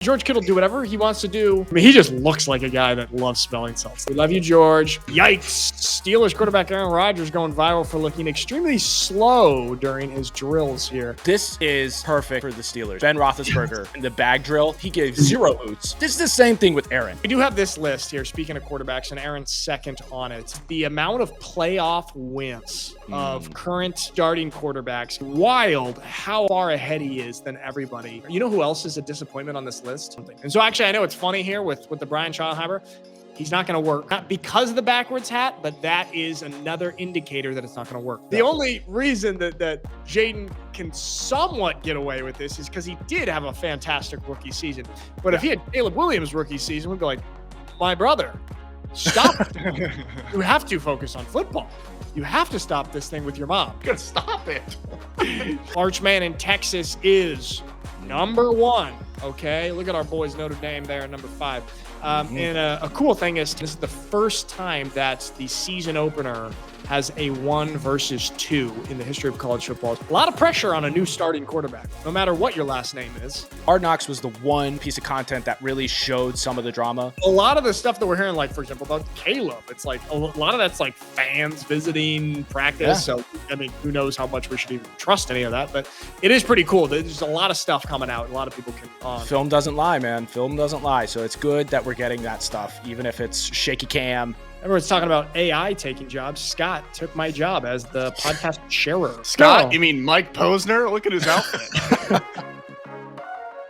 George Kittle do whatever he wants to do. I mean, he just looks like a guy that loves smelling salts. We love you, George. Yikes. Steelers quarterback Aaron Rodgers going viral for looking extremely slow during his drills here. This is perfect for the Steelers. Ben Roethlisberger in the bag drill, he gave 0 oots. This is the same thing with Aaron. We do have this list here, speaking of quarterbacks, and Aaron's second on it. The amount of playoff wins of current starting quarterbacks. Wild how far ahead he is than everybody. You know who else is a disappointment on this list? And so actually, I know it's funny here with the Brian Schottenheimer. He's not going to work. Not because of the backwards hat, but that is another indicator that it's not going to work. The only reason that Jayden can somewhat get away with this is because he did have a fantastic rookie season. But if he had Caleb Williams' rookie season, we'd be like, my brother, stop. You have to focus on football. You have to stop this thing with your mom. You gotta stop it. Archman in Texas is number 1. Okay, look at our boys Notre Dame there at number 5. And a cool thing is this is the first time that the season opener has a 1 versus 2 in the history of college football. A lot of pressure on a new starting quarterback, no matter what your last name is. Hard Knocks was the one piece of content that really showed some of the drama. A lot of the stuff that we're hearing, like, for example, about Caleb, it's like a lot of that's like fans visiting practice. Yeah. So, I mean, who knows how much we should even trust any of that, but it is pretty cool. There's a lot of stuff coming out. A lot of people can. Film doesn't lie, man. Film doesn't lie. So it's good that we're getting that stuff, even if it's shaky cam. Everyone's talking about AI taking jobs. Scott took my job as the podcast sharer. Scott, you mean Mike Posner? Look at his outfit.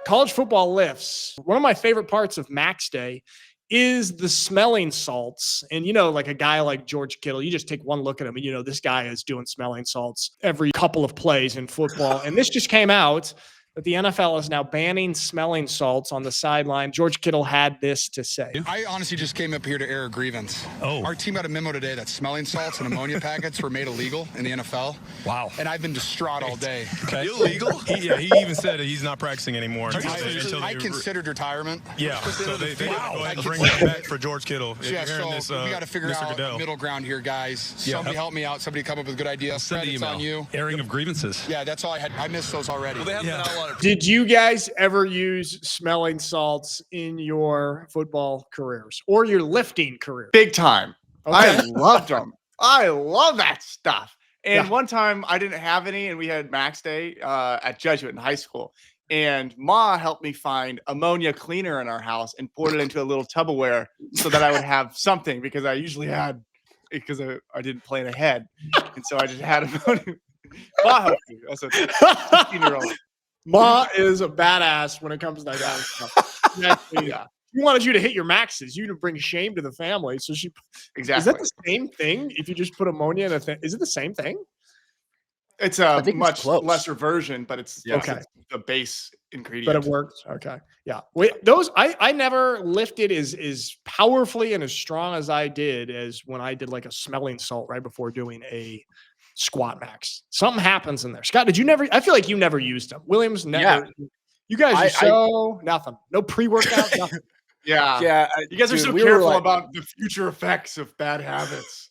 College football lifts. One of my favorite parts of Max Day is the smelling salts. And, you know, like a guy like George Kittle, you just take one look at him and, you know, this guy is doing smelling salts every couple of plays in football. And this just came out that the NFL is now banning smelling salts on the sideline. George Kittle had this to say. I honestly just came up here to air a grievance. Our team got a memo today that smelling salts and ammonia packets were made illegal in the NFL. Wow. And I've been distraught all day. Okay. Illegal? He even said that he's not practicing anymore. I considered retirement. Yeah. So they go ahead and bring that back for George Kittle. Yeah, so we got to figure out the middle ground here, guys. Somebody help me out. Somebody come up with a good idea. Send the email. On you. Airing of grievances. Yeah, that's all I had. I missed those already. Well, they haven't been out a lot of Did you guys ever use smelling salts in your football careers or your lifting career? Big time. Okay. I loved them. I love that stuff. And one time I didn't have any, and we had Max Day at Jesuit in high school. And Ma helped me find ammonia cleaner in our house and poured it into a little Tupperware so that I would have something, because I usually had, because I didn't plan ahead. And so I just had ammonia. Ma helped me. That's a 15-year-old. Ma is a badass when it comes to that kind of stuff. Yeah. She wanted you to hit your maxes. You to bring shame to the family. So she exactly. Is that the same thing? If you just put ammonia in a thing, is it the same thing? It's a much lesser version, but it's okay. The base ingredient. But it works. Okay. Yeah. Wait, those I never lifted as powerfully and as strong as I did as when I did like a smelling salt right before doing a squat max. Something happens in there. Scott, did you never? I feel like you never used them. Williams never. Yeah. You guys are nothing. No pre-workout. Nothing. Yeah. You guys are so careful about the future effects of bad habits.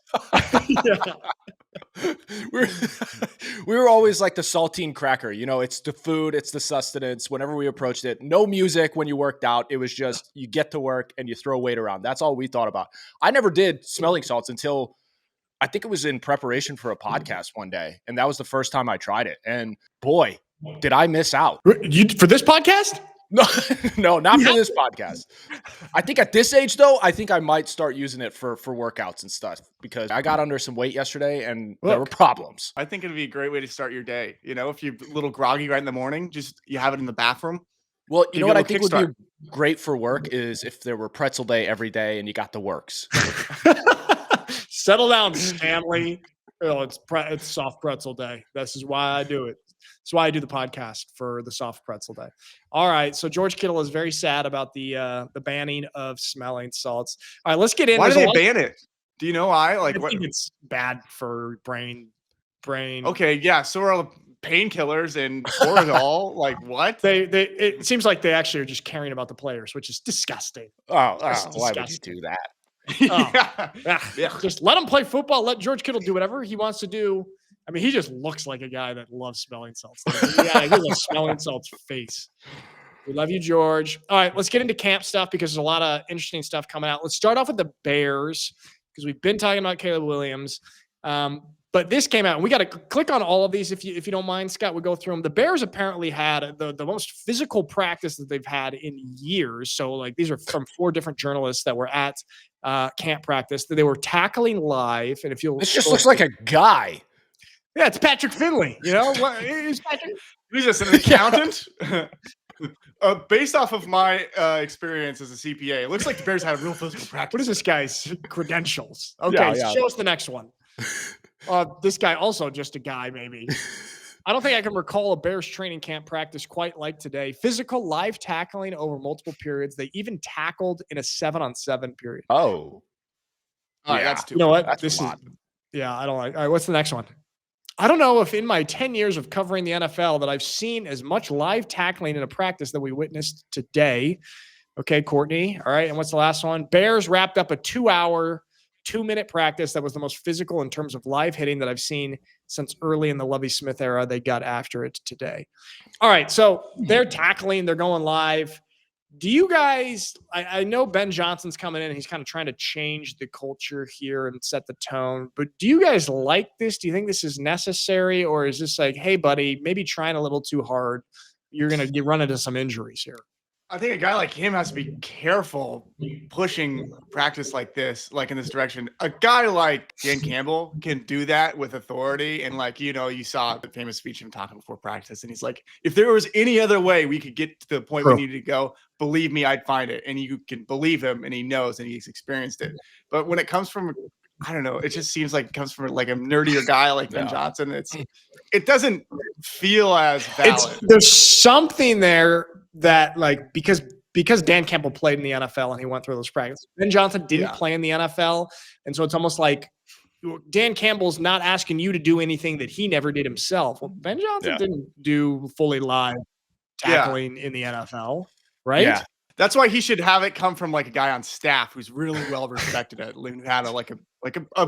We were always like the saltine cracker. You know, it's the food, it's the sustenance. Whenever we approached it, no music when you worked out. It was just you get to work and you throw weight around. That's all we thought about. I never did smelling salts until I think it was in preparation for a podcast one day. And that was the first time I tried it. And boy, did I miss out. For this podcast? No, not for this podcast. I think at this age, though, I think I might start using it for workouts and stuff, because I got under some weight yesterday and there were problems. I think it'd be a great way to start your day. You know, if you're a little groggy right in the morning, just you have it in the bathroom. Well, you know what I think would be great for work is if there were pretzel day every day and you got the works. Settle down, Stanley. Oh, it's soft pretzel day. This is why I do it. That's why I do the podcast, for the soft pretzel day. All right. So George Kittle is very sad about the banning of smelling salts. All right, let's get in. Why do they ban it? Do you know why? I think it's bad for brain. Okay, yeah. So are all the painkillers and Toradol. Like what? It seems like they actually are just caring about the players, which is disgusting. Why would you do that? Just let him play football. Let George Kittle do whatever he wants to do. I mean, he just looks like a guy that loves smelling salts. Yeah, he has a smelling salts face. We love you, George. All right, let's get into camp stuff because there's a lot of interesting stuff coming out. Let's start off with the Bears because we've been talking about Caleb Williams. But this came out, and we got to click on all of these if you don't mind, Scott. We'll go through them. The Bears apparently had the most physical practice that they've had in years. So, like, these are from 4 different journalists that were at camp practice. They were tackling live, and if you'll, This just looks like a guy. yeah, it's Patrick Finley. You know, what is Patrick? Who's this, an accountant? Based off of my experience as a CPA, it looks like the Bears had a real physical practice. What is this guy's credentials? Okay, Yeah. show us the next one. This guy also just a guy, maybe. I don't think I can recall a Bears training camp practice quite like today. Physical live tackling over multiple periods. They even tackled in a 7-on-7 period. Oh. All right, that's too. You know what? That's This a is lot. yeah, I don't like. All right, what's the next one? I don't know if in my 10 years of covering the NFL that I've seen as much live tackling in a practice that we witnessed today. Okay, Courtney. All right, and what's the last one? Bears wrapped up a 2-hour, 2-minute practice that was the most physical in terms of live hitting that I've seen since early in the Lovie Smith era. They got after it today. All right, so they're tackling, they're going live. Do you guys, I know Ben Johnson's coming in and he's kind of trying to change the culture here and set the tone, but do you guys like this? Do you think this is necessary, or is this like, hey, buddy, maybe trying a little too hard? You're going to run into some injuries here. I think a guy like him has to be careful pushing practice like this, like in this direction. A guy like Dan Campbell can do that with authority. And like, you know, you saw the famous speech of him talking before practice. And he's like, if there was any other way we could get to the point we needed to go, believe me, I'd find it. And you can believe him, and he knows, and he's experienced it. But when it comes from, I don't know, it just seems like it comes from like a nerdier guy like Ben Johnson. It doesn't feel as valid. There's something there that, like, because Dan Campbell played in the NFL and he went through those practices. Ben Johnson didn't play in the NFL. And so it's almost like Dan Campbell's not asking you to do anything that he never did himself. Well, Ben Johnson didn't do fully live tackling in the NFL, right? Yeah. That's why he should have it come from like a guy on staff who's really well respected at had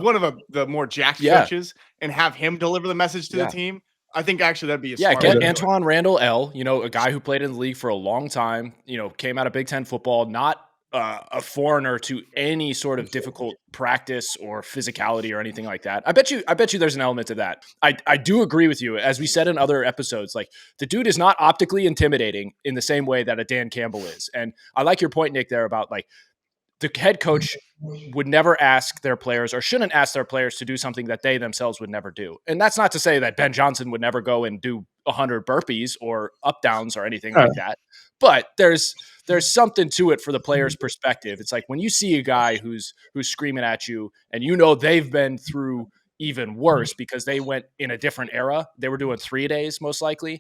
one of the more jacked coaches, and have him deliver the message to the team. I think actually that'd be a smart get move. Antoine Randall L., a guy who played in the league for a long time, came out of Big Ten football, not a foreigner to any sort of difficult practice or physicality or anything like that. I bet you there's an element to that. I do agree with you. As we said in other episodes, like, the dude is not optically intimidating in the same way that a Dan Campbell is. And I like your point, Nick, there about like the head coach would never ask their players, or shouldn't ask their players, to do something that they themselves would never do. And that's not to say that Ben Johnson would never go and do 100 burpees or up downs or anything like that. But there's something to it for the player's perspective. It's like when you see a guy who's screaming at you, and they've been through even worse because they went in a different era. They were doing 3 days most likely.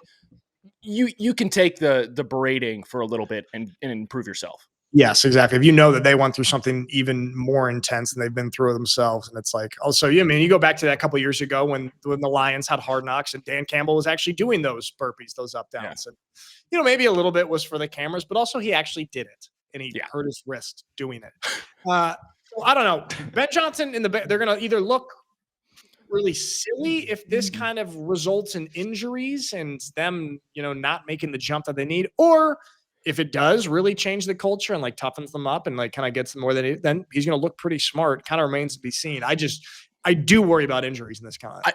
You can take the berating for a little bit and improve yourself. Yes, exactly. If you know that they went through something even more intense and they've been through it themselves, and it's like, also, you go back to that a couple of years ago when the Lions had Hard Knocks and Dan Campbell was actually doing those burpees, those up downs, and maybe a little bit was for the cameras, but also he actually did it, and he hurt his wrist doing it. I don't know. Ben Johnson they're going to either look really silly if this kind of results in injuries and them, not making the jump that they need, or if it does really change the culture and like toughens them up and like kind of gets them more than it, then he's going to look pretty smart. Kind of remains to be seen. I do worry about injuries in this kind of.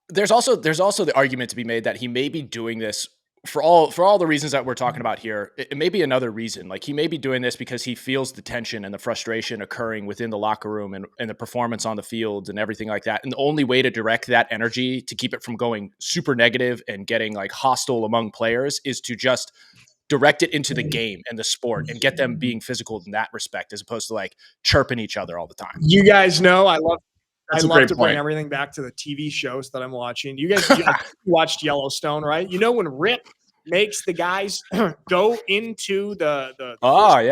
There's also the argument to be made that he may be doing this for all the reasons that we're talking about here. It may be another reason. Like, he may be doing this because he feels the tension and the frustration occurring within the locker room and the performance on the field and everything like that. And the only way to direct that energy to keep it from going super negative and getting like hostile among players is to just direct it into the game and the sport and get them being physical in that respect, as opposed to like chirping each other all the time. You guys know I love to bring point. Everything back to the TV shows that I'm watching. You guys watched Yellowstone, right? When Rip makes the guys go into the fight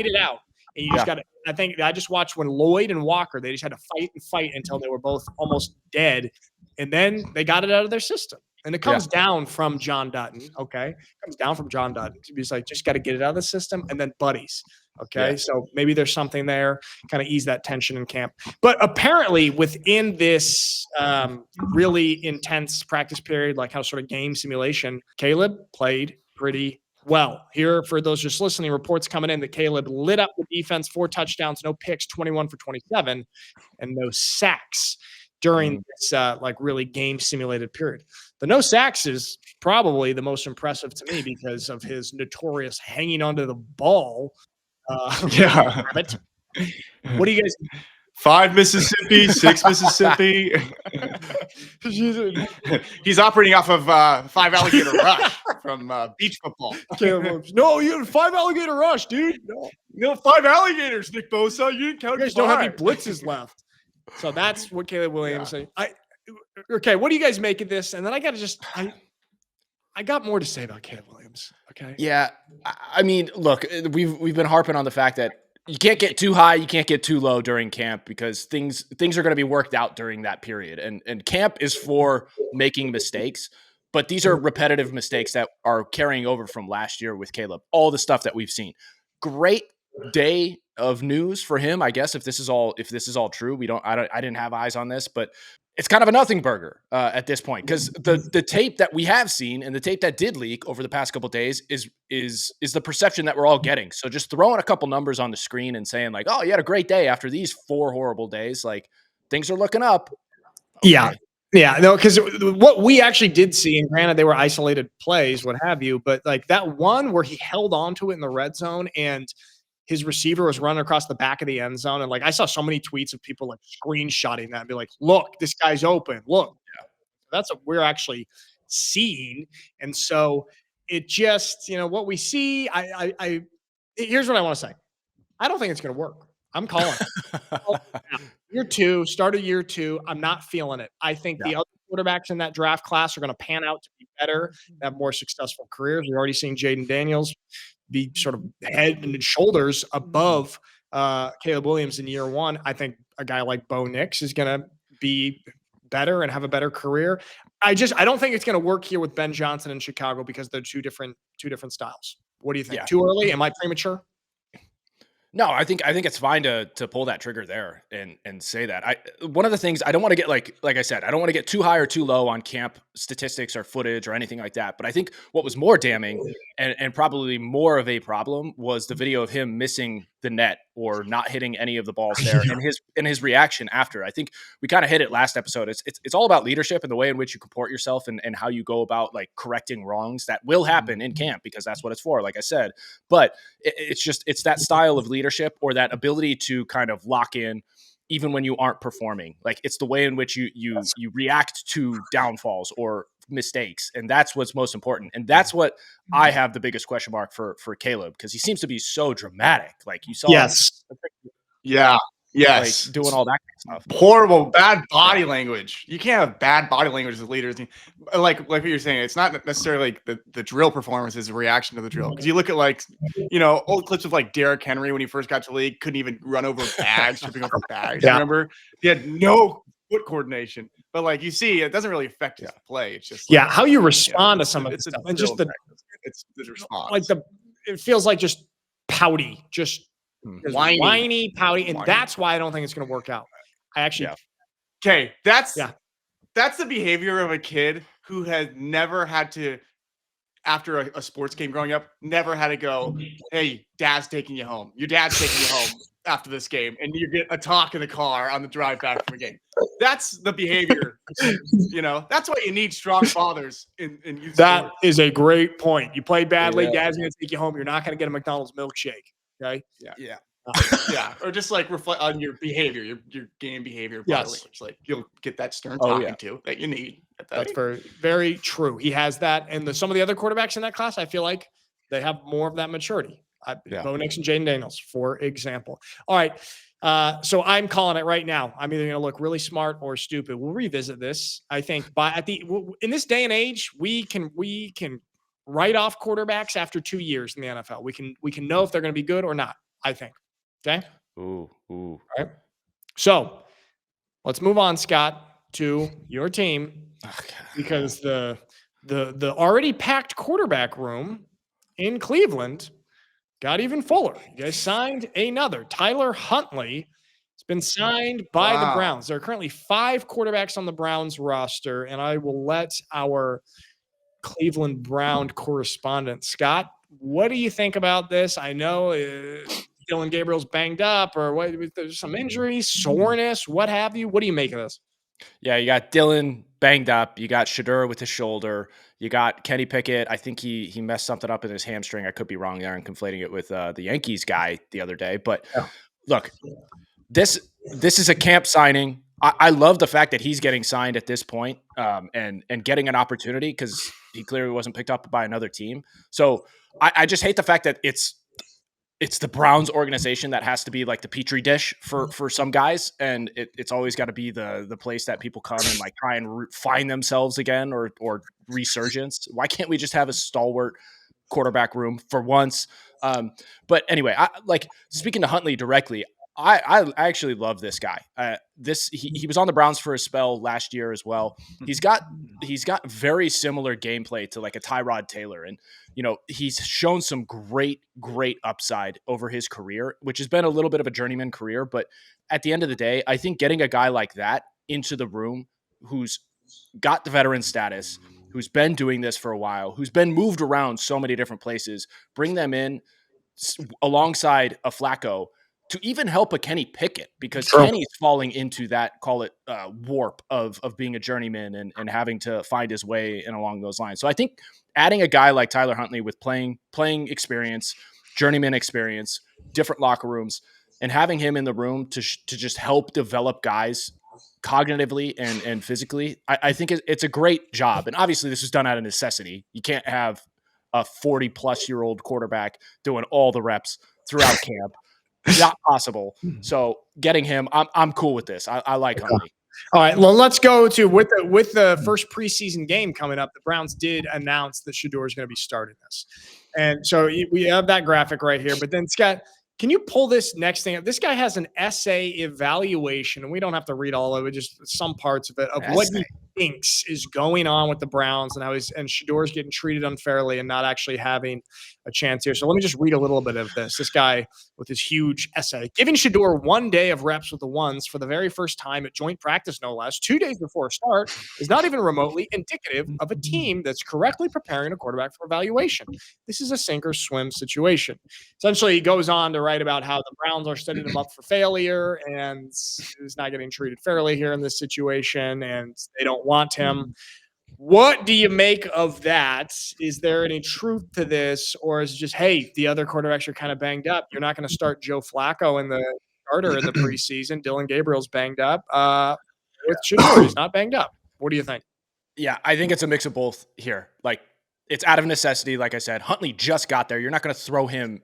it out, and you just got to. I just watched when Lloyd and Walker, they just had to fight until they were both almost dead, and then they got it out of their system. And it comes down from John Dutton, okay? It comes down from John Dutton. He's like, just got to get it out of the system, and then buddies, okay? Yeah. So maybe there's something there, kind of ease that tension in camp. But apparently within this really intense practice period, like how sort of game simulation, Caleb played pretty well. Here, for those just listening, reports coming in that Caleb lit up the defense, 4 touchdowns, no picks, 21 for 27, and no sacks during this really game simulated period. The no sacks is probably the most impressive to me because of his notorious hanging onto the ball. Yeah. Habit. What do you guys? 5 Mississippi, 6 Mississippi. He's operating off of 5 Alligator Rush from beach football. No, you had 5 alligator rush, dude. No, 5 alligators, Nick Bosa. You didn't count. You guys don't have any blitzes left. So that's what Caleb Williams said. Okay, what do you guys make of this? And then I got to just I got more to say about Caleb Williams. Okay. Yeah, I mean, look, we've been harping on the fact that you can't get too high, you can't get too low during camp because things are going to be worked out during that period. And camp is for making mistakes, but these are repetitive mistakes that are carrying over from last year with Caleb. All the stuff that we've seen. Great day of news for him, I guess. If this is all true, I didn't have eyes on this, but it's kind of a nothing burger at this point because the tape that we have seen and the tape that did leak over the past couple of days is the perception that we're all getting. So just throwing a couple numbers on the screen and saying like, oh, you had a great day after these 4 horrible days, like things are looking up. Okay. Yeah, no, because what we actually did see, and granted they were isolated plays, what have you, but like that one where he held on to it in the red zone and his receiver was running across the back of the end zone. And like, I saw so many tweets of people like screenshotting that and be like, look, this guy's open. Look, that's what we're actually seeing. And so it just, what we see, here's what I want to say. I don't think it's going to work. I'm calling year 2, start of year 2. I'm not feeling it. I think the other quarterbacks in that draft class are going to pan out to be better, have more successful careers. We're already seeing Jayden Daniels be sort of head and shoulders above Caleb Williams in year 1. I think a guy like Bo Nix is going to be better and have a better career. I don't think it's going to work here with Ben Johnson in Chicago because they're two different styles. What do you think? Yeah. Too early? Am I premature? No, I think it's fine to pull that trigger there and say that. One of the things I don't want to get like I said, I don't want to get too high or too low on camp statistics or footage or anything like that. But I think what was more damning and probably more of a problem was the video of him missing the net or not hitting any of the balls there and his reaction after. I think we kind of hit it last episode. It's all about leadership and the way in which you comport yourself and how you go about like correcting wrongs that will happen in camp because that's what it's for, like I said. But it's that style of leadership or that ability to kind of lock in even when you aren't performing. Like it's the way in which you react to downfalls or mistakes. And that's what's most important. And that's what I have the biggest question mark for Caleb, because he seems to be so dramatic. Like you saw Yes. like doing all that kind of stuff. Horrible, bad body language. You can't have bad body language as leaders. Like what you're saying, it's not necessarily like the drill performance is a reaction to the drill. Because you look at old clips of like Derrick Henry when he first got to the league, couldn't even run over bags, tripping over bags. Yeah. Remember? He had no foot coordination. But like you see, it doesn't really affect his play. It's just how you respond to some of it. And just it's the response. Like it feels like just pouty, just whiny, pouty, and that's why I don't think it's going to work out. Okay, that's the behavior of a kid who has never had to, after a sports game growing up, never had to go, hey, dad's taking you home. Your dad's taking you home after this game, and you get a talk in the car on the drive back from a game. That's the behavior. That's why you need strong fathers in youth That sports. is a great point. You play badly, dad's going to take you home. You're not going to get a McDonald's milkshake. Okay. Yeah. Or just like reflect on your behavior, your game behavior. Yes. Like you'll get that stern talking to that you need. That's very, very true. He has that. And some of the other quarterbacks in that class, I feel like they have more of that maturity. Bo Nix and Jayden Daniels, for example. All right. So I'm calling it right now. I'm either going to look really smart or stupid. We'll revisit this. I think in this day and age, we can write off quarterbacks after 2 years in the NFL. We can know if they're going to be good or not, I think. Okay. Ooh. All right. So let's move on, Scott, to your team, because the already packed quarterback room in Cleveland got even fuller. You guys signed another. Tyler Huntley has been signed by the Browns. There are currently 5 quarterbacks on the Browns roster, and I will let our Cleveland Brown correspondent, Scott, What do you think about this? I know Dylan Gabriel's banged up, or what? There's some injuries, soreness, what have you. What do you make of this? Yeah, you got Dylan banged up. You got Shedeur with his shoulder. You got Kenny Pickett. I think he messed something up in his hamstring. I could be wrong there and conflating it with the Yankees guy the other day. But look, this is a camp signing. I love the fact that he's getting signed at this point, and getting an opportunity because he clearly wasn't picked up by another team. So I just hate the fact that it's the Browns organization that has to be like the petri dish for some guys, and it's always got to be the place that people come and like try and find themselves again or resurgence. Why can't we just have a stalwart quarterback room for once? But anyway, speaking to Huntley directly, I actually love this guy. He was on the Browns for a spell last year as well. He's got very similar gameplay to like a Tyrod Taylor, and he's shown some great upside over his career, which has been a little bit of a journeyman career. But at the end of the day, I think getting a guy like that into the room, who's got the veteran status, who's been doing this for a while, who's been moved around so many different places, bring them in alongside a Flacco to even help a Kenny Pickett, because Kenny's falling into that, call it warp of being a journeyman and having to find his way and along those lines. So I think adding a guy like Tyler Huntley with playing experience, journeyman experience, different locker rooms, and having him in the room to just help develop guys cognitively and physically, I think it's a great job. And obviously this was done out of necessity. You can't have a 40-plus-year-old quarterback doing all the reps throughout camp. Not possible. So getting him, I'm cool with this. I like Huntley. All right, well, let's go to with the first preseason game coming up. The Browns did announce that Shedeur is going to be starting this, and so we have that graphic right here. But then, Scott, can you pull this next thing up? This guy has an essay evaluation, and we don't have to read all of it, just some parts of it, of what he thinks is going on with the Browns and how Shedeur's getting treated unfairly and not actually having a chance here. So let me just read a little bit of this. This guy with his huge essay. Giving Shedeur 1 day of reps with the ones for the very first time at joint practice, no less, 2 days before a start, is not even remotely indicative of a team that's correctly preparing a quarterback for evaluation. This is a sink or swim situation. Essentially, he goes on to write about how the Browns are setting him up for failure and is not getting treated fairly here in this situation, and they don't want him. What do you make of that? Is there any truth to this, or is it just, hey, the other quarterbacks are kind of banged up? You're not going to start Joe Flacco in the starter in the preseason. Dylan Gabriel's banged up. With Shedeur, he's not banged up. What do you think? Yeah, I think it's a mix of both here. Like, it's out of necessity. Like I said, Huntley just got there. You're not going to throw him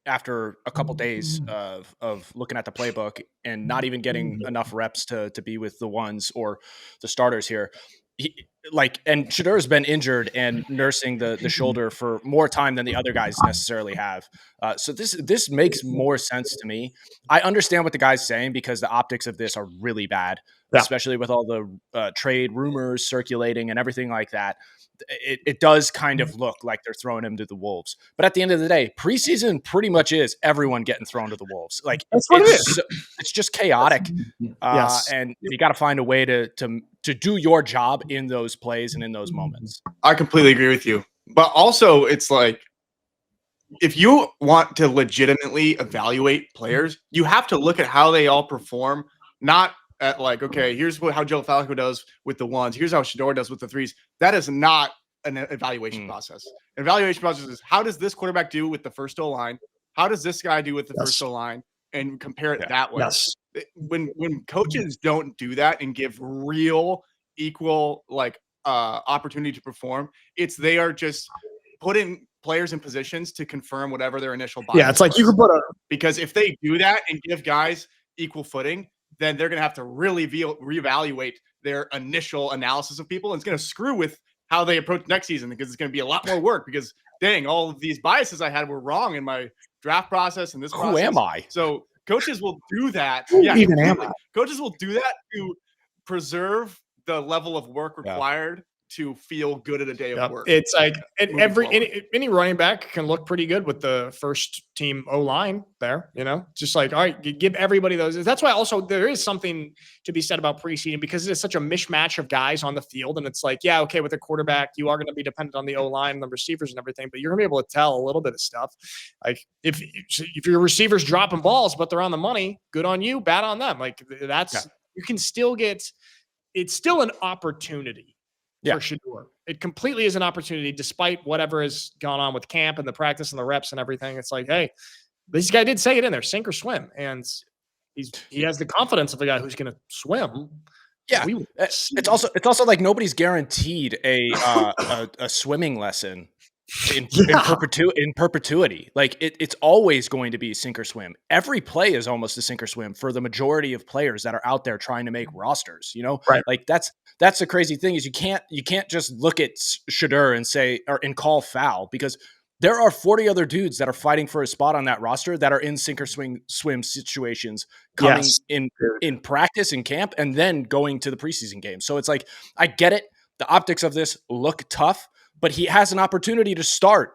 after a couple days of looking at the playbook and not even getting enough reps to be with the ones or the starters here. And Shedeur has been injured and nursing the shoulder for more time than the other guys necessarily have. So this makes more sense to me. I understand what the guy's saying because the optics of this are really bad, especially with all the trade rumors circulating and everything like that. It does kind of look like they're throwing him to the wolves. But at the end of the day, preseason pretty much is everyone getting thrown to the wolves. Like, that's what it is. It's just chaotic. And you got to find a way to do your job in those plays and in those moments. I completely agree with you. But also, it's like, if you want to legitimately evaluate players, you have to look at how they all perform, not at like, okay, here's how Joe Flacco does with the ones. Here's how Shedeur does with the threes. That is not an evaluation process. An evaluation process is, how does this quarterback do with the first O-line? How does this guy do with the first O-line? And compare it that way. When coaches don't do that and give real equal opportunity to perform, they are just putting players in positions to confirm whatever their initial bias. Yeah, it's like you could put because if they do that and give guys equal footing, then they're going to have to really reevaluate their initial analysis of people. And it's going to screw with how they approach next season, because it's going to be a lot more work because, dang, all of these biases I had were wrong in my draft process and this process. Who am I? So coaches will do that. Even am I? Coaches will do that to preserve the level of work required to feel good at a day of work. It's like moving forward. any running back can look pretty good with the first team O-line there, just like, all right, you give everybody those. That's why also there is something to be said about preseason because it is such a mishmash of guys on the field. And it's like, yeah, okay, with a quarterback, you are going to be dependent on the O-line and the receivers and everything, but you're going to be able to tell a little bit of stuff. Like if your receivers dropping balls, but they're on the money, good on you, bad on them. Like you can still it's still an opportunity. For Shedeur. It completely is an opportunity despite whatever has gone on with camp and the practice and the reps and everything. It's like, hey, this guy did say it in there, sink or swim. And he has the confidence of a guy who's going to swim. Yeah. It's also like nobody's guaranteed a swimming lesson in perpetuity. Like it's always going to be sink or swim. Every play is almost a sink or swim for the majority of players that are out there trying to make rosters, Right. Like that's the crazy thing is you can't just look at Shedeur and say and call foul because there are 40 other dudes that are fighting for a spot on that roster that are in sink or swim situations coming in practice in camp and then going to the preseason game. So it's like I get it. The optics of this look tough, but he has an opportunity to start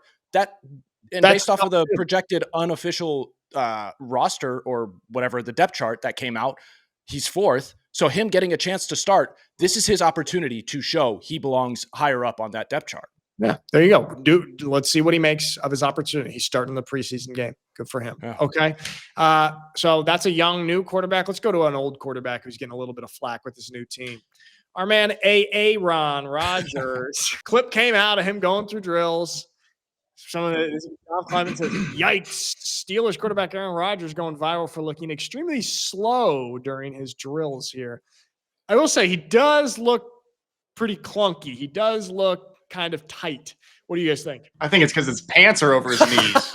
based off of the projected unofficial roster or whatever, the depth chart that came out, he's fourth. So him getting a chance to start, this is his opportunity to show he belongs higher up on that depth chart. Yeah, there you go. Let's see what he makes of his opportunity. He's starting the preseason game. Good for him. Yeah. Okay. So that's a young, new quarterback. Let's go to an old quarterback who's getting a little bit of flack with his new team. Our man, Rodgers. Clip came out of him going through drills. Some of the Tom Clement says, yikes, Steelers quarterback Aaron Rodgers going viral for looking extremely slow during his drills here. I will say he does look pretty clunky. He does look kind of tight. What do you guys think? I think it's because his pants are over his knees.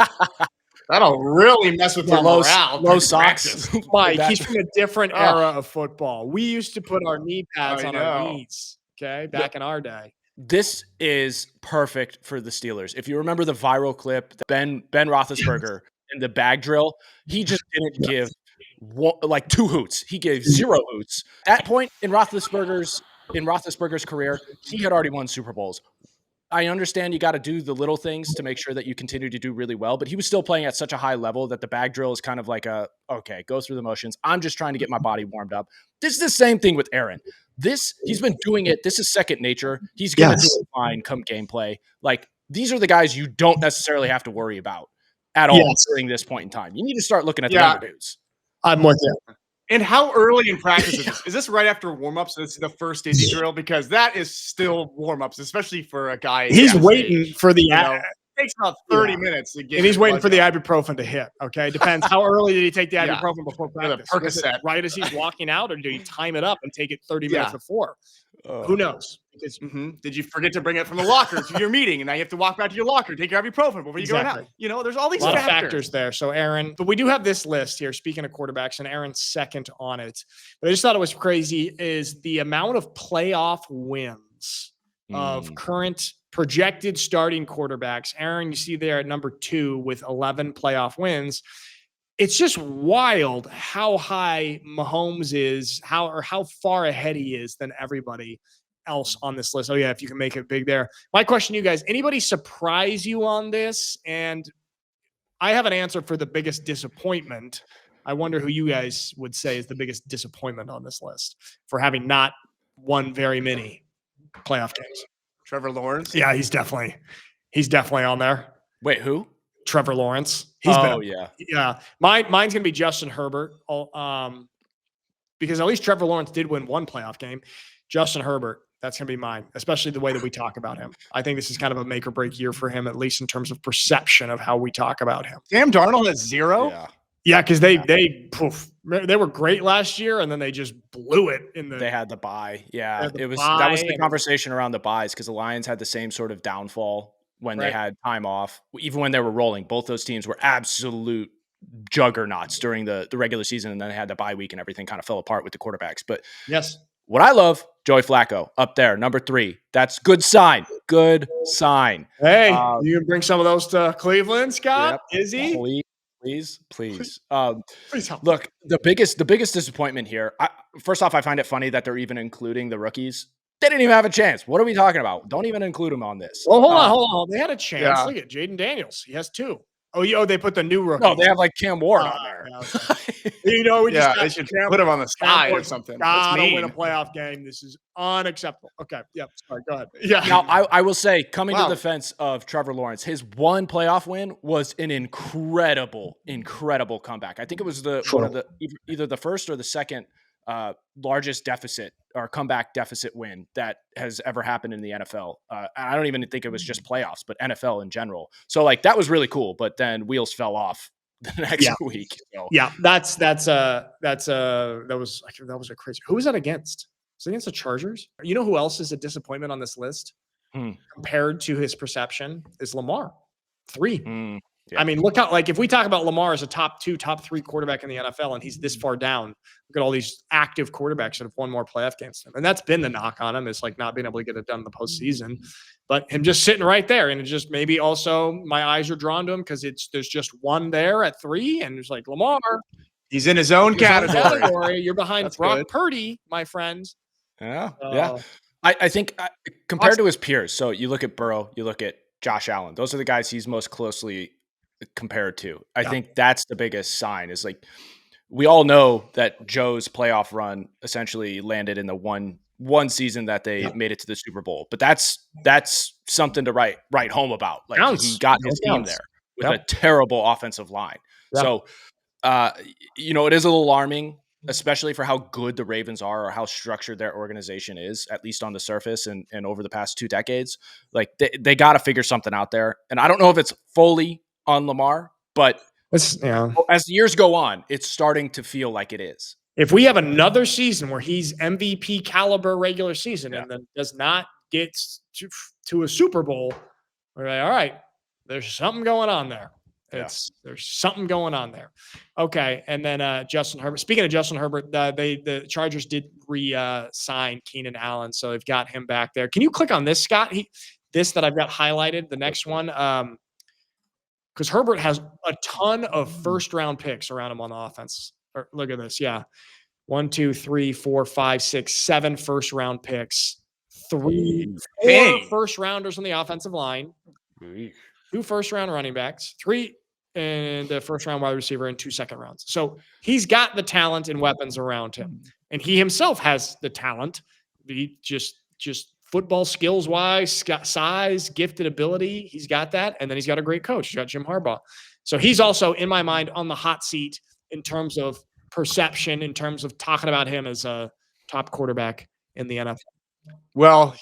That'll really mess with the morale. Low socks. Mike, he's from a different era of football. We used to put our knee pads on our knees, back in our day. This is perfect for the Steelers. If you remember the viral clip, Ben Roethlisberger in the bag drill, he just didn't give two hoots. He gave 0 hoots. At that point in Roethlisberger's career, he had already won Super Bowls. I understand you got to do the little things to make sure that you continue to do really well, but he was still playing at such a high level that the bag drill is kind of like go through the motions. I'm just trying to get my body warmed up. This is the same thing with Aaron. He's been doing it. This is second nature. He's going to do it fine come gameplay. Like these are the guys you don't necessarily have to worry about at all during this point in time. You need to start looking at the other dudes. I'm with you. And how early in practice is this? Is this right after warm-ups? This is the first Indy drill? Because that is still warm-ups, especially for a guy. He's waiting for the it takes about 30 minutes to get. And he's waiting for the ibuprofen to hit. Okay. Depends. How early did he take the ibuprofen before practice? Was it right as he's walking out, or did he time it up and take it 30 minutes before? Who knows? Because, did you forget to bring it from the locker to your meeting, and now you have to walk back to your locker, take your ibuprofen before you go out? There's all these a lot of factors there. So Aaron, but we do have this list here. Speaking of quarterbacks, and Aaron's second on it. But I just thought it was crazy is the amount of playoff wins of current projected starting quarterbacks. Aaron, you see there at number 2 with 11 playoff wins. It's just wild how high Mahomes is, how far ahead he is than everybody else on this list. Oh yeah, if you can make it big there. My question to you guys, anybody surprise you on this? And I have an answer for the biggest disappointment. I wonder who you guys would say is the biggest disappointment on this list for having not won very many playoff games. Trevor Lawrence? Yeah, he's definitely on there. Wait, who? Trevor Lawrence. Yeah. Mine's gonna be Justin Herbert. Because at least Trevor Lawrence did win one playoff game. Justin Herbert, that's gonna be mine, especially the way that we talk about him. I think this is kind of a make or break year for him, at least in terms of perception of how we talk about him. Sam Darnold has 0. Yeah, because they were great last year, and then they just blew it They had the bye. Yeah, that was the conversation around the buys because the Lions had the same sort of downfall when they had time off, even when they were rolling. Both those teams were absolute juggernauts during the regular season, and then they had the bye week, and everything kind of fell apart with the quarterbacks. But what I love, Joey Flacco up there, number 3. That's good sign. Good sign. Hey, you can bring some of those to Cleveland, Scott? Yep. Is he? Please. Please help. Look, the biggest disappointment here. First off, I find it funny that they're even including the rookies They didn't even have a chance. What are we talking about? Don't even include him on this. Well, hold on. They had a chance. Yeah. Look at Jayden Daniels. He has 2. They put the new rookie. No, they have like Cam Ward on there. Yeah, okay. We just They should put him on the side or something. That's Gotta win a mean. playoff game. This is unacceptable. Okay. Yep. Sorry. Go ahead. Yeah. Now, I will say, coming to Wow. the defense of Trevor Lawrence, his one playoff win was an incredible comeback. I think it was one of the either the first or the second largest deficit or comeback deficit win that has ever happened in the NFL. I don't even think it was just playoffs, but NFL in general. So like that was really cool, but then wheels fell off the next week. So. Yeah, that was a crazy. Who was that against? Was it against the Chargers? You know who else is a disappointment on this list compared to his perception is Lamar. 3. Yeah. I mean, look how, like, if we talk about Lamar as a top 2, top 3 quarterback in the NFL, and he's this far down, look at all these active quarterbacks that have won more playoff games than him. And that's been the knock on him, is like not being able to get it done in the postseason. But him just sitting right there, and it just maybe also my eyes are drawn to him because there's just one there at 3, and it's like Lamar. He's in his own category. You're behind Brock Purdy, my friends. Yeah. I think compared to his peers, so you look at Burrow, you look at Josh Allen, those are the guys he's most closely compared to. I think that's the biggest sign is like we all know that Joe's playoff run essentially landed in the one season that they made it to the Super Bowl. But that's something to write home about. Like he got his team there with a terrible offensive line. So it is a little alarming, especially for how good the Ravens are or how structured their organization is, at least on the surface and over the past 2 decades. Like they got to figure something out there. And I don't know if it's fully on Lamar, but as the years go on, it's starting to feel like it is. If we have another season where he's MVP caliber regular season and then does not get to a Super Bowl, we're like, all right, there's something going on there. There's something going on there. Okay, and then Justin Herbert. Speaking of Justin Herbert, the Chargers did re-sign Keenan Allen, so they've got him back there. Can you click on this, Scott? This that I've got highlighted, the next one. Because Herbert has a ton of first-round picks around him on the offense. Look at this. Yeah. 1, 2, 3, 4, 5, 6, 7 first-round picks. 4 first-rounders on the offensive line. 2 first-round running backs. 3 and a first-round wide receiver and 2 second rounds. So he's got the talent and weapons around him. And he himself has the talent. He just football skills-wise, size, gifted ability, he's got that. And then he's got a great coach. He's got Jim Harbaugh. So he's also, in my mind, on the hot seat in terms of perception, in terms of talking about him as a top quarterback in the NFL. Well,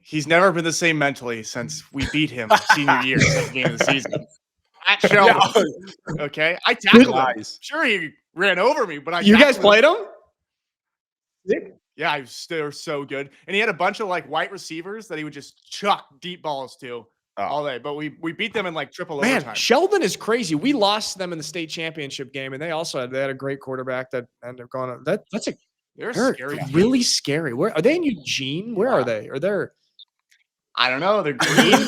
he's never been the same mentally since we beat him senior year at the beginning of the season. At Sheldon. Okay? I tackled him. Sure, he ran over me, but You guys played him? Yeah, they were so good. And he had a bunch of like white receivers that he would just chuck deep balls to all day. But we beat them in like triple overtime. Sheldon is crazy. We lost them in the state championship game, and they had a great quarterback that ended up going. They're scary. Really scary. Where are they in Eugene? Where are they? I don't know. They're green.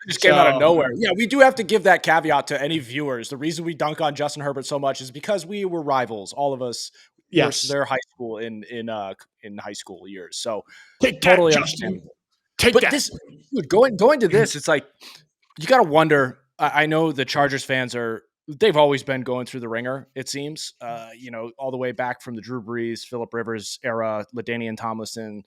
Just came out of nowhere. Yeah, we do have to give that caveat to any viewers. The reason we dunk on Justin Herbert so much is because we were rivals, all of us. Yes, their high school in high school years. So totally understand. This, dude, going to this, it's like you got to wonder. I know the Chargers fans they've always been going through the ringer. It seems, all the way back from the Drew Brees, Phillip Rivers era, LaDainian Tomlinson,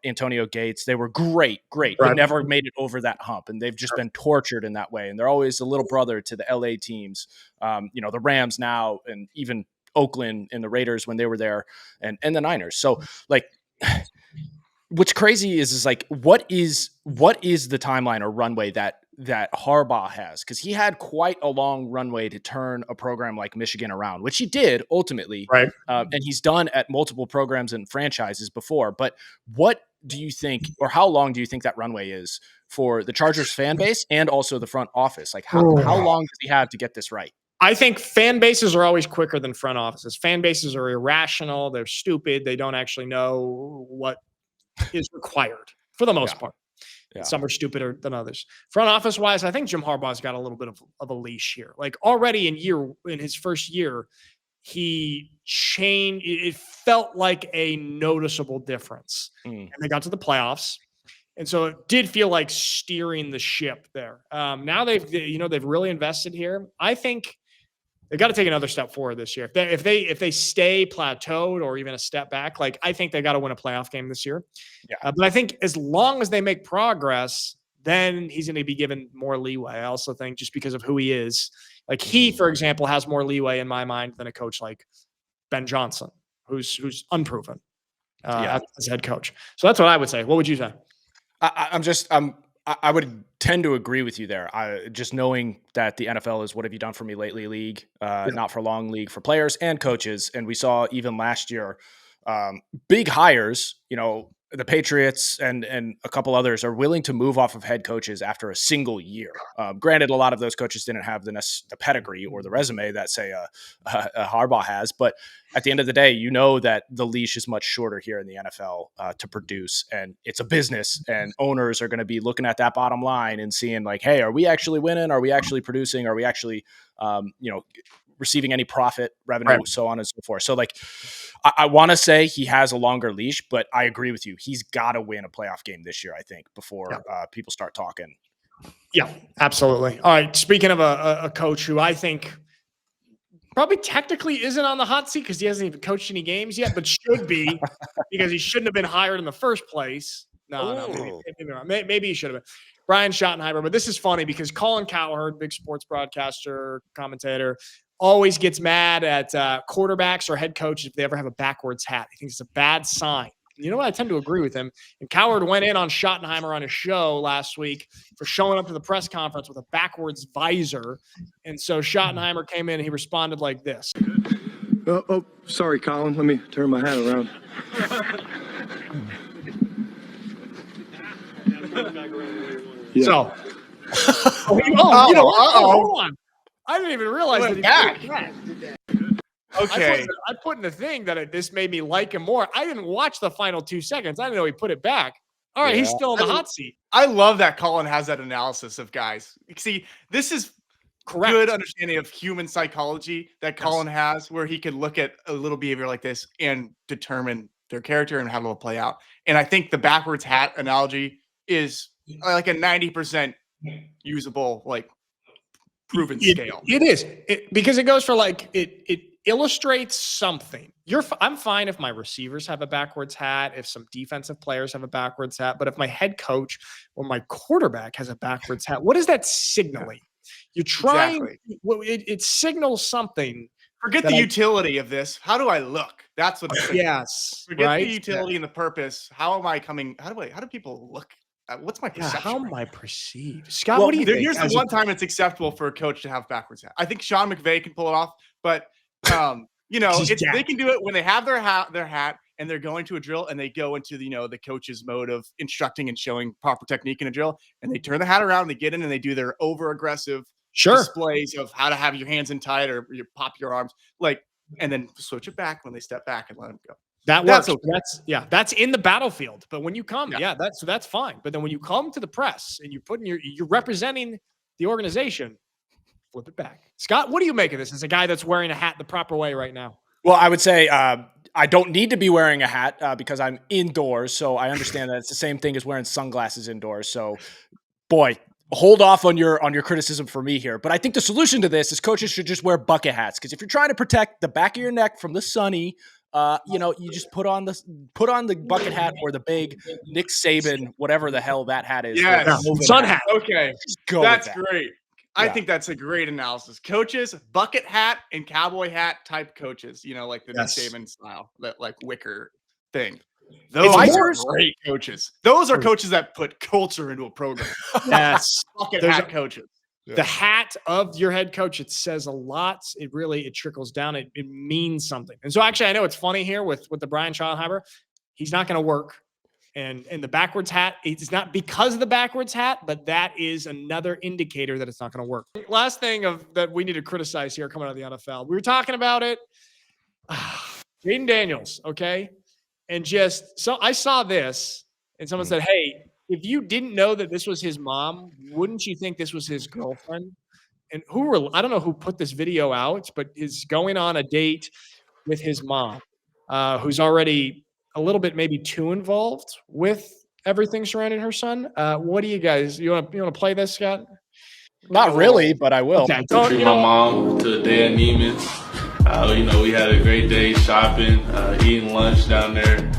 Antonio Gates. They were great, but never made it over that hump, and they've just been tortured in that way. And they're always a little brother to the LA teams, the Rams now, and even Oakland and the Raiders when they were there, and the Niners. So like, what's crazy is like, what is the timeline or runway that Harbaugh has? Because he had quite a long runway to turn a program like Michigan around, which he did ultimately. Right. And he's done at multiple programs and franchises before. But what do you think, or how long do you think that runway is for the Chargers fan base and also the front office? Like how long does he have to get this right? I think fan bases are always quicker than front offices. Fan bases are irrational. They're stupid. They don't actually know what is required for the most part. Yeah. Some are stupider than others. Front office wise, I think Jim Harbaugh's got a little bit of a leash here. Like already in his first year, he changed. It felt like a noticeable difference. And they got to the playoffs. And so it did feel like steering the ship there. Now they've really invested here. I think they got to take another step forward this year. If they stay plateaued or even a step back, like I think they got to win a playoff game this year. Yeah. But I think as long as they make progress, then he's going to be given more leeway. I also think just because of who he is, like he, for example, has more leeway in my mind than a coach like Ben Johnson, who's unproven as head coach. So that's what I would say. What would you say? I would tend to agree with you there. Just knowing that the NFL is what have you done for me lately league, not for long league for players and coaches. And we saw even last year, big hires, the Patriots and a couple others are willing to move off of head coaches after a single year. Granted, a lot of those coaches didn't have the pedigree or the resume that, say, a Harbaugh has. But at the end of the day, that the leash is much shorter here in the NFL to produce. And it's a business. And owners are going to be looking at that bottom line and seeing like, hey, are we actually winning? Are we actually producing? Are we actually, receiving any profit, revenue, so on and so forth. So like, I want to say he has a longer leash, but I agree with you. He's got to win a playoff game this year, I think, before people start talking. Yeah, absolutely. All right. Speaking of a coach who I think probably technically isn't on the hot seat because he hasn't even coached any games yet, but should be because he shouldn't have been hired in the first place. Maybe he should have been. Brian Schottenheimer. But this is funny because Colin Cowherd, big sports broadcaster, commentator, always gets mad at quarterbacks or head coaches if they ever have a backwards hat. He thinks it's a bad sign. You know what? I tend to agree with him. And Cowherd went in on Schottenheimer on his show last week for showing up to the press conference with a backwards visor. And so Schottenheimer came in and he responded like this. Oh, sorry, Colin. Let me turn my hat around. Yeah. So, hold on. I didn't even realize that he back. Okay. I put in the thing that this made me like him more. I didn't watch the final 2 seconds. I didn't know he put it back. All right, he's still in the hot seat. I love that Colin has that analysis of guys. See, this is good understanding of human psychology that Colin has, where he can look at a little behavior like this and determine their character and how it'll play out. And I think the backwards hat analogy is like a 90% usable, like proven scale. It is because it goes for like it illustrates something. I'm fine if my receivers have a backwards hat, if some defensive players have a backwards hat, but if my head coach or my quarterback has a backwards hat, what is that signaling? You're trying. It signals something. Forget the utility of this. How do I look? That's what. Yes. Forget the utility and the purpose. How am I coming? How do people look? What's my perception? How am I perceived? Scott, what do you think? Here's the one time it's acceptable for a coach to have backwards hat. I think Sean McVay can pull it off, but they can do it when they have their hat and they're going to a drill and they go into the coach's mode of instructing and showing proper technique in a drill, and they turn the hat around, they get in and they do their over aggressive displays of how to have your hands in tight or you pop your arms, and then switch it back when they step back and let them go. That works. That's in the battlefield. But when you come, that's fine. But then when you come to the press and you're representing the organization, flip it back. Scott, what do you make of this as a guy that's wearing a hat the proper way right now? Well, I would say I don't need to be wearing a hat because I'm indoors. So I understand that it's the same thing as wearing sunglasses indoors. So, boy, hold off on your criticism for me here. But I think the solution to this is coaches should just wear bucket hats, because if you're trying to protect the back of your neck from the sunny, you just put on the bucket hat or the big Nick Saban, whatever the hell that hat is. Yes. Sun hat. Okay. That's great. I think that's a great analysis. Coaches, bucket hat and cowboy hat type coaches, like the Nick Saban style, that like wicker thing. Those are great coaches. Those are coaches that put culture into a program. Yes. Bucket hat coaches. The hat of your head coach, it says a lot. It trickles down. It means something. And so actually, I know it's funny here with the Brian Schottenheimer. He's not going to work. And the backwards hat, it's not because of the backwards hat, but that is another indicator that it's not going to work. Last thing that we need to criticize here coming out of the NFL. We were talking about it. Jayden Daniels, okay? And so I saw this and someone said, hey, if you didn't know that this was his mom, wouldn't you think this was his girlfriend? and I don't know who put this video out, but is going on a date with his mom, who's already a little bit maybe too involved with everything surrounding her son. What do you guys? You want to play this, Scott? Not really, but I will. Okay. Treat my mom to a day at Neiman's. We had a great day shopping, eating lunch down there,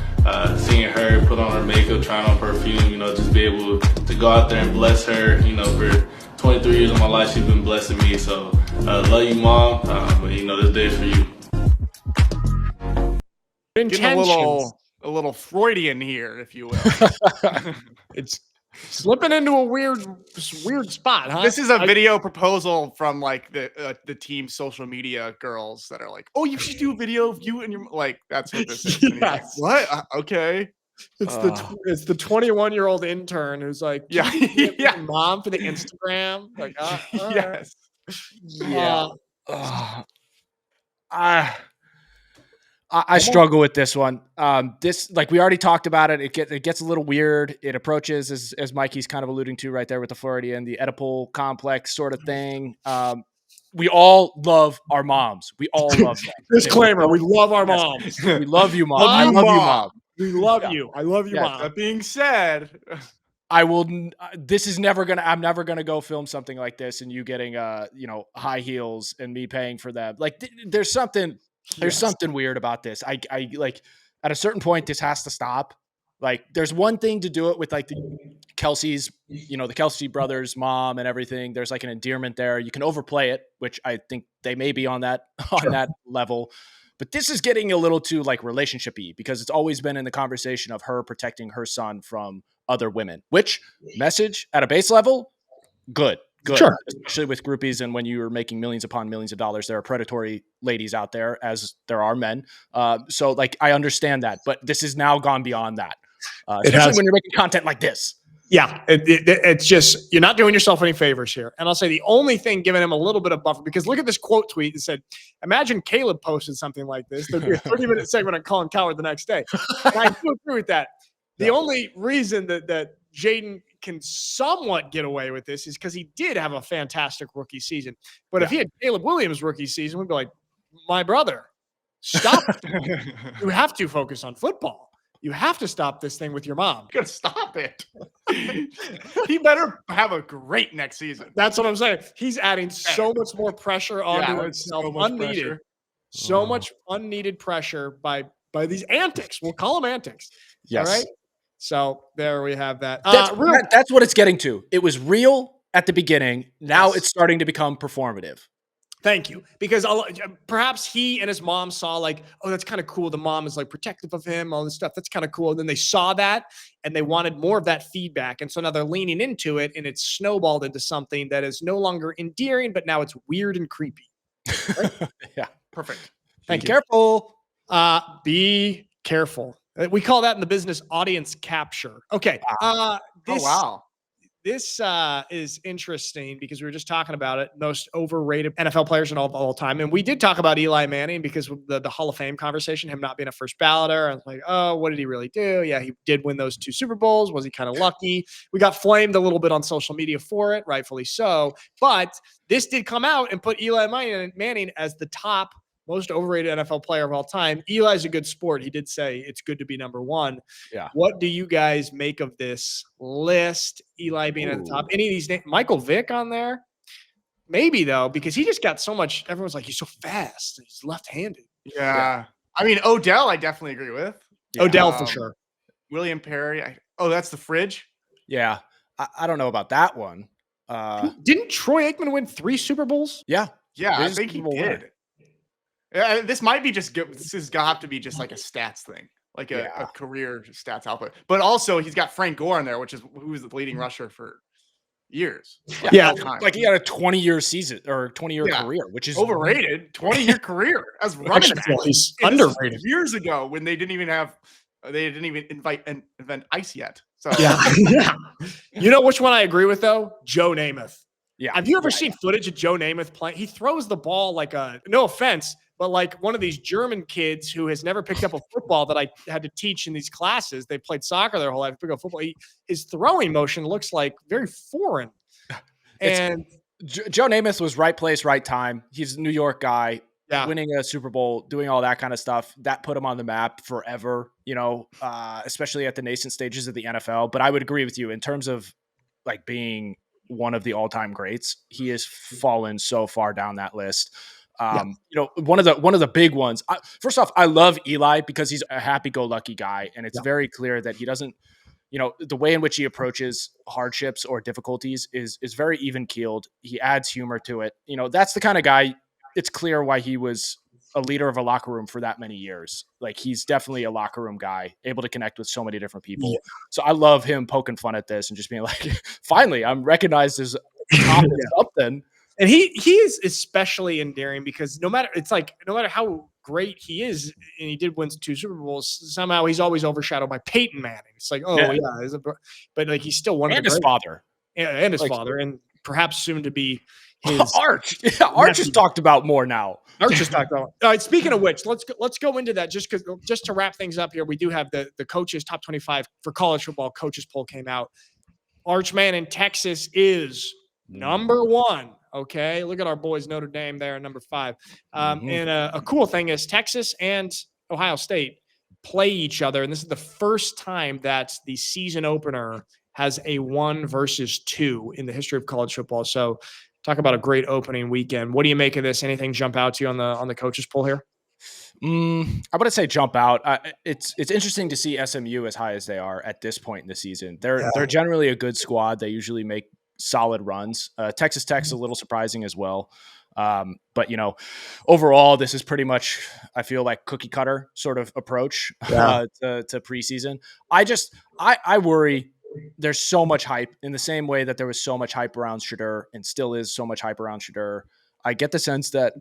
seeing her put on her makeup, trying on perfume, just be able to go out there and bless her. For 23 years of my life, she's been blessing me. So, love you, Mom. But this day is for you. Getting a little Freudian here, if you will. It's slipping into a weird spot, huh? This is a video proposal from like the team's social media girls that are like, "Oh, you should do a video of you and your like." That's what this is. And he's like, what? Okay. It's the 21-year-old intern who's like, yeah, yeah, mom for the Instagram. Like, yes, yeah. I struggle with this one. This, like we already talked about it. It gets a little weird. It approaches, as Mikey's kind of alluding to right there with the Floridian, the Oedipal complex sort of thing. We all love our moms. We all love them. Disclaimer: we love our moms. We love you, mom. I love you, Mom. We love you. I love you, Mom. That being said, I will. This is never gonna. I'm never gonna go film something like this, and you getting high heels and me paying for them. Like there's something. There's something weird about this. I like at a certain point, this has to stop. Like there's one thing to do it with like the Kelsey's, the Kelsey brothers' mom and everything. There's like an endearment there. You can overplay it, which I think they may be on that level. But this is getting a little too like relationship-y because it's always been in the conversation of her protecting her son from other women, which message at a base level, good. Sure. Especially with groupies and when you're making millions upon millions of dollars, there are predatory ladies out there as there are men. So like, I understand that, but this has now gone beyond that. Especially when you're making content like this. Yeah. It's just, you're not doing yourself any favors here. And I'll say the only thing giving him a little bit of buffer, because look at this quote tweet that said, imagine Caleb posted something like this. There'd be a 30-minute segment on Colin Cowherd the next day. And I do agree with that. The only reason that Jayden can somewhat get away with this is because he did have a fantastic rookie season. But if he had Caleb Williams' rookie season, we'd be like, my brother, stop. You have to focus on football. You have to stop this thing with your mom. You gotta stop it. He better have a great next season. That's what I'm saying. He's adding so much more pressure onto himself, unneeded. So much unneeded pressure by these antics. We'll call them antics. Yes. All right. So there we have that. That's what it's getting to. It was real at the beginning. Now it's starting to become performative. Thank you. Because perhaps he and his mom saw like, oh, that's kind of cool. The mom is like protective of him, all this stuff. That's kind of cool. And then they saw that and they wanted more of that feedback. And so now they're leaning into it and it's snowballed into something that is no longer endearing, but now it's weird and creepy. Right? Yeah. Perfect. Thank you. Careful. Be careful. We call that in the business audience capture. Okay. This is interesting because we were just talking about it. Most overrated NFL players in all time. And we did talk about Eli Manning because the Hall of Fame conversation, him not being a first balloter. I was like, oh, what did he really do? Yeah, he did win those 2 Super Bowls. Was he kind of lucky? We got flamed a little bit on social media for it, rightfully so. But this did come out and put Eli Manning as the top most overrated NFL player of all time. Eli's a good sport. He did say it's good to be number 1. Yeah. What do you guys make of this list? Eli being at the top. Any of these names? Michael Vick on there? Maybe though, because he just got so much. Everyone's like, he's so fast. He's left-handed. Yeah. I mean, Odell, I definitely agree with. Yeah. Odell for sure. William Perry. That's the fridge. Yeah. I don't know about that one. Didn't Troy Aikman win 3 Super Bowls? Yeah. Yeah, I think he did. This might be just good. This has got to be just like a stats thing, like a career stats output. But also, he's got Frank Gore in there, who was the leading rusher for years. Yeah. Like he had a 20-year season or 20-year career, which is overrated. 20-year carear as running back. He's underrated. Years ago, when they didn't even invent ice yet. So yeah. You know which one I agree with though? Joe Namath. Yeah. Have you ever seen footage of Joe Namath playing? He throws the ball like no offense, but like one of these German kids who has never picked up a football that I had to teach in these classes. They played soccer their whole life, pick up football. His throwing motion looks like very foreign. And Joe Namath was right place, right time. He's a New York guy. Yeah. Winning a Super Bowl, doing all that kind of stuff, that put him on the map forever, especially at the nascent stages of the NFL. But I would agree with you in terms of like being one of the all-time greats. He has fallen so far down that list. One of the big ones. First off, I love Eli because he's a happy-go-lucky guy, and it's very clear that he doesn't. The way in which he approaches hardships or difficulties is very even-keeled. He adds humor to it. That's the kind of guy. It's clear why he was a leader of a locker room for that many years. Like he's definitely a locker room guy, able to connect with so many different people. Yeah. So I love him poking fun at this and just being like, finally, I'm recognized as top of something. And he is especially endearing because no matter how great he is, and he did win 2 Super Bowls, somehow he's always overshadowed by Peyton Manning. It's like, but like he's still one of the his father. And his father, and perhaps soon to be his Arch. Yeah, Arch is talked about more now. Arch is talked about. All right. Speaking of which, let's go into that just to wrap things up here. We do have the coaches top 25 for college football coaches poll came out. Archman in Texas is number 1. Okay, look at our boys Notre Dame there at number 5. And a cool thing is Texas and Ohio State play each other, and this is the first time that the season opener has a 1 versus 2 in the history of college football. So. Talk about a great opening weekend. What do you make of this? Anything jump out to you on the coaches poll here? I wouldn't say jump out. It's interesting to see SMU as high as they are at this point in the season. They're generally a good squad. They usually make solid runs. Texas Tech's a little surprising as well. But overall, this is pretty much, I feel like cookie cutter sort of approach to preseason. I worry. There's so much hype in the same way that there was so much hype around Shedeur and still is so much hype around Shedeur. I get the sense that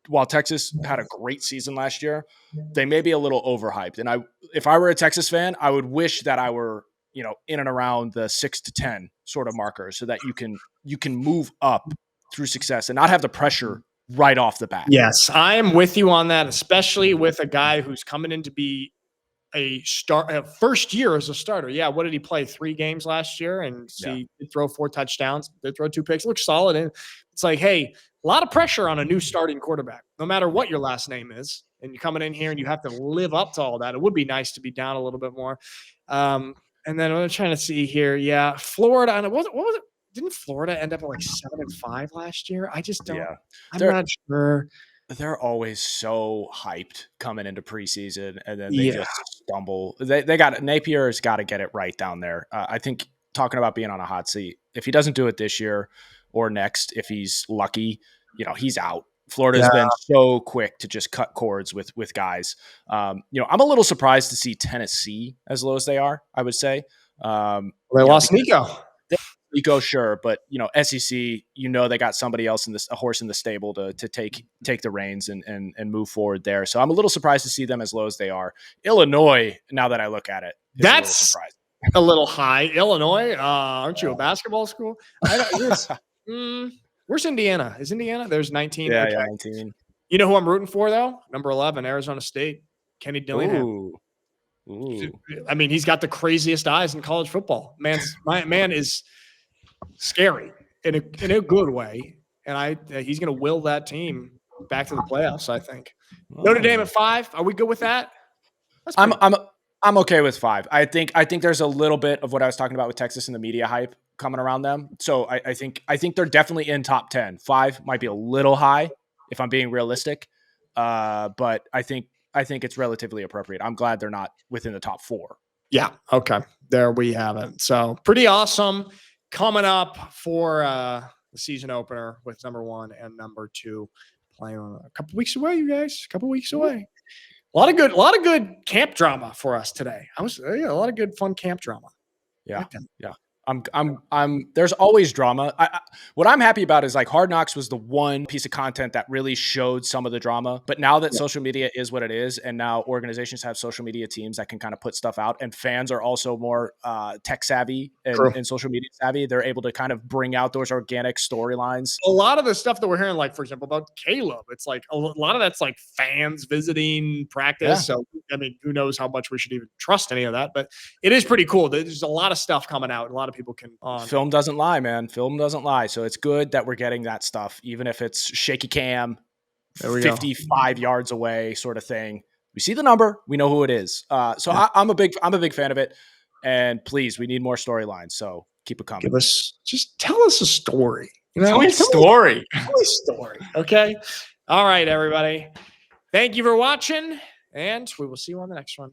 while Texas had a great season last year, they may be a little overhyped. And if I were a Texas fan, I would wish that I were, in and around the 6 to 10 sort of marker so that you can move up through success and not have the pressure right off the bat. Yes, I am with you on that, especially with a guy who's coming in to be a first year as a starter. Yeah. What did he play? 3 games last year and he did throw 4 touchdowns, did throw 2 picks, looks solid. And it's like, hey, a lot of pressure on a new starting quarterback, no matter what your last name is. And you're coming in here and you have to live up to all that. It would be nice to be down a little bit more. And then I'm trying to see here. Yeah. Florida. And what was it? Didn't Florida end up at like 7-5 last year? I just don't, I'm not sure. They're always so hyped coming into preseason, and then they just stumble. They got Napier's got to get it right down there. I think talking about being on a hot seat, if he doesn't do it this year or next, if he's lucky, he's out. Florida's been so quick to just cut cords with guys. I'm a little surprised to see Tennessee as low as they are. I would say they lost Nico. Nico, sure, but SEC, they got somebody else a horse in the stable to take the reins and move forward there. So I'm a little surprised to see them as low as they are. Illinois, now that I look at it, that's a little high. Illinois, aren't you a basketball school? Where's Indiana? Is Indiana? There's 19. Yeah, 19. You know who I'm rooting for though? Number 11, Arizona State, Kenny Dillingham. Ooh. I mean, he's got the craziest eyes in college football. Man is scary in a good way, and he's going to will that team back to the playoffs. I think Notre Dame at 5. Are we good with that? I'm okay with 5. I think there's a little bit of what I was talking about with Texas and the media hype coming around them. So I think they're definitely in top 10. 5 might be a little high if I'm being realistic, but I think it's relatively appropriate. I'm glad they're not within the top 4. Yeah. Okay. There we have it. So pretty awesome. Coming up for the season opener with number 1 and number 2 playing a couple weeks away, you guys. A couple weeks away. A lot of good camp drama for us today. A lot of good fun camp drama. Yeah. There's always drama. What I'm happy about is like Hard Knocks was the one piece of content that really showed some of the drama. But now that social media is what it is, and now organizations have social media teams that can kind of put stuff out, and fans are also more tech savvy and social media savvy, they're able to kind of bring out those organic storylines. A lot of the stuff that we're hearing, like for example, about Caleb, it's like a lot of that's like fans visiting practice. Yeah. So, I mean, who knows how much we should even trust any of that, but it is pretty cool. There's a lot of stuff coming out. A lot of people can on. Film doesn't lie, man. Film doesn't lie. So it's good that we're getting that stuff, even if it's shaky cam, 55 yards away sort of thing. We see the number. We know who it is. So I'm a big fan of it. And please, we need more storylines. So keep it coming. Just tell us a story. Tell me a story. Tell me a story. Okay. All right, everybody. Thank you for watching, and we will see you on the next one.